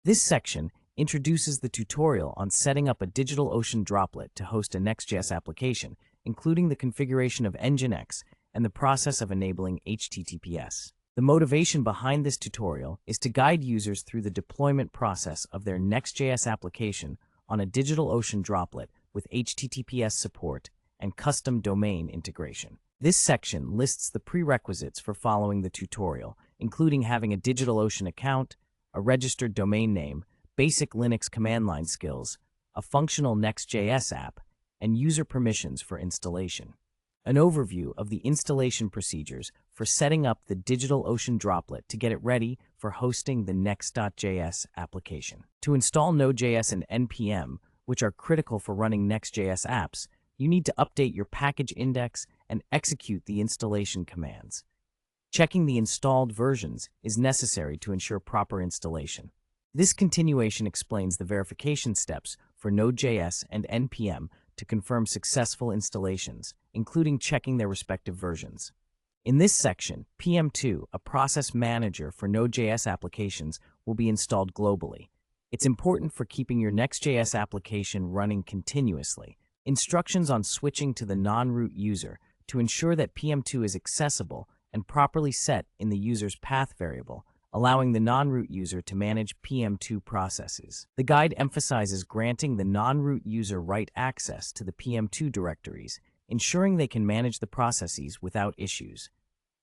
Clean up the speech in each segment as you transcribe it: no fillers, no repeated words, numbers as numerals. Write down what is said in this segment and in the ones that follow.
This section introduces the tutorial on setting up a DigitalOcean Droplet to host a Next.js application, including the configuration of Nginx and the process of enabling HTTPS. The motivation behind this tutorial is to guide users through the deployment process of their Next.js application on a DigitalOcean Droplet with HTTPS support and custom domain integration. This section lists the prerequisites for following the tutorial, including having a DigitalOcean account, a registered domain name, basic Linux command line skills, a functional Next.js app, and user permissions for installation. An overview of the installation procedures for setting up the DigitalOcean Droplet to get it ready for hosting the Next.js application. To install Node.js and NPM, which are critical for running Next.js apps, you need to update your package index and execute the installation commands. Checking the installed versions is necessary to ensure proper installation. This continuation explains the verification steps for Node.js and NPM to confirm successful installations, including checking their respective versions. In this section, PM2, a process manager for Node.js applications, will be installed globally. It's important for keeping your Next.js application running continuously. Instructions on switching to the non-root user to ensure that PM2 is accessible and properly set in the user's path variable, allowing the non-root user to manage PM2 processes. The guide emphasizes granting the non-root user right access to the PM2 directories, ensuring they can manage the processes without issues.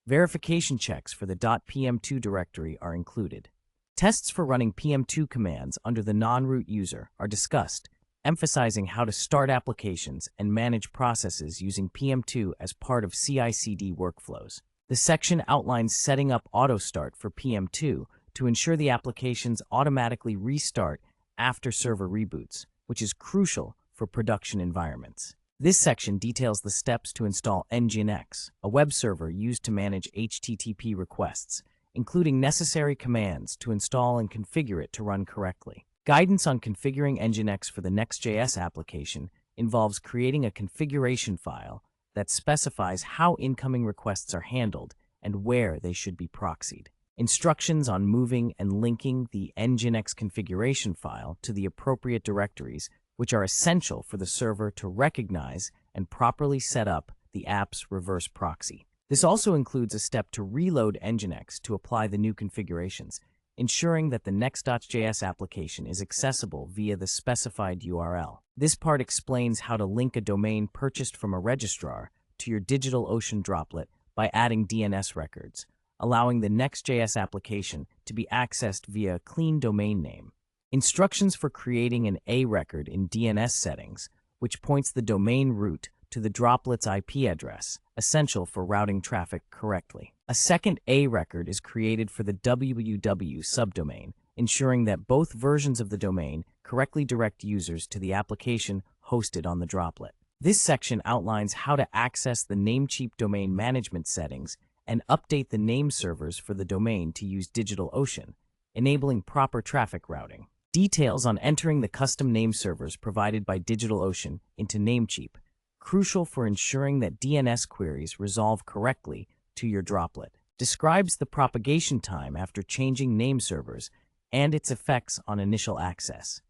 Verification checks for the .pm2 directory are included. Tests for running PM2 commands under the non-root user are discussed, emphasizing how to start applications and manage processes using PM2 as part of CI/CD workflows. The section outlines setting up auto-start for PM2 to ensure the applications automatically restart after server reboots, which is crucial for production environments. This section details the steps to install Nginx, a web server used to manage HTTP requests, including necessary commands to install and configure it to run correctly. Guidance on configuring Nginx for the Next.js application involves creating a configuration file that specifies how incoming requests are handled and where they should be proxied. Instructions on moving and linking the Nginx configuration file to the appropriate directories, which are essential for the server to recognize and properly set up the app's reverse proxy. This also includes a step to reload Nginx to apply the new configurations, ensuring that the Next.js application is accessible via the specified URL. This part explains how to link a domain purchased from a registrar to your DigitalOcean Droplet by adding DNS records, allowing the Next.js application to be accessed via a clean domain name. Instructions for creating an A record in DNS settings, which points the domain root to the droplet's IP address, essential for routing traffic correctly. A second A record is created for the www subdomain, ensuring that both versions of the domain correctly direct users to the application hosted on the droplet. This section outlines how to access the Namecheap domain management settings and update the name servers for the domain to use DigitalOcean, enabling proper traffic routing. Details on entering the custom name servers provided by DigitalOcean into Namecheap, crucial for ensuring that DNS queries resolve correctly to your droplet. Describes the propagation time after changing name servers and its effects on initial access.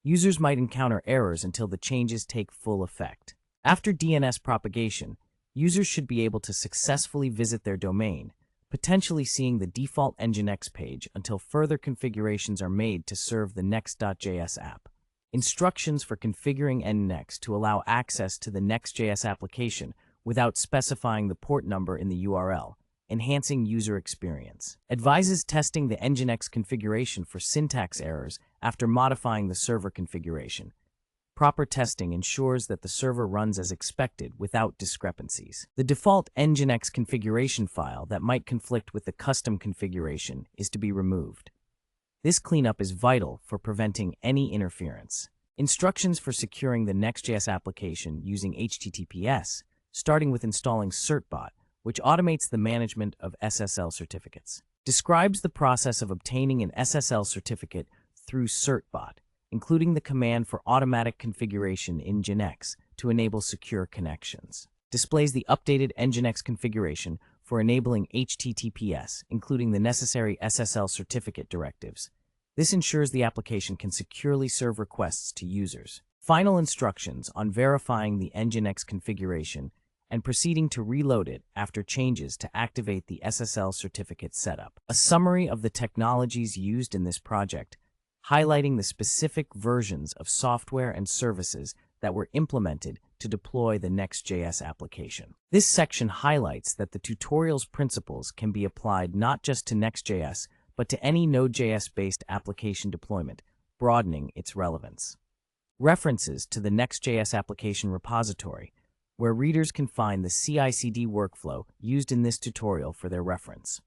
Users might encounter errors until the changes take full effect. After DNS propagation, users should be able to successfully visit their domain, potentially seeing the default Nginx page until further configurations are made to serve the Next.js app. Instructions for configuring Nginx to allow access to the Next.js application without specifying the port number in the URL, enhancing user experience. Advises testing the Nginx configuration for syntax errors after modifying the server configuration. Proper testing ensures that the server runs as expected without discrepancies. The default Nginx configuration file that might conflict with the custom configuration is to be removed. This cleanup is vital for preventing any interference. Instructions for securing the Next.js application using HTTPS, starting with installing Certbot, which automates the management of SSL certificates. Describes the process of obtaining an SSL certificate through Certbot, including the command for automatic configuration in Nginx to enable secure connections. Displays the updated Nginx configuration for enabling HTTPS, including the necessary SSL certificate directives. This ensures the application can securely serve requests to users. Final instructions on verifying the Nginx configuration and proceeding to reload it after changes to activate the SSL certificate setup. A summary of the technologies used in this project, highlighting the specific versions of software and services that were implemented to deploy the Next.js application. This section highlights that the tutorial's principles can be applied not just to Next.js, but to any Node.js-based application deployment, broadening its relevance. References to the Next.js application repository, where readers can find the CI/CD workflow used in this tutorial for their reference.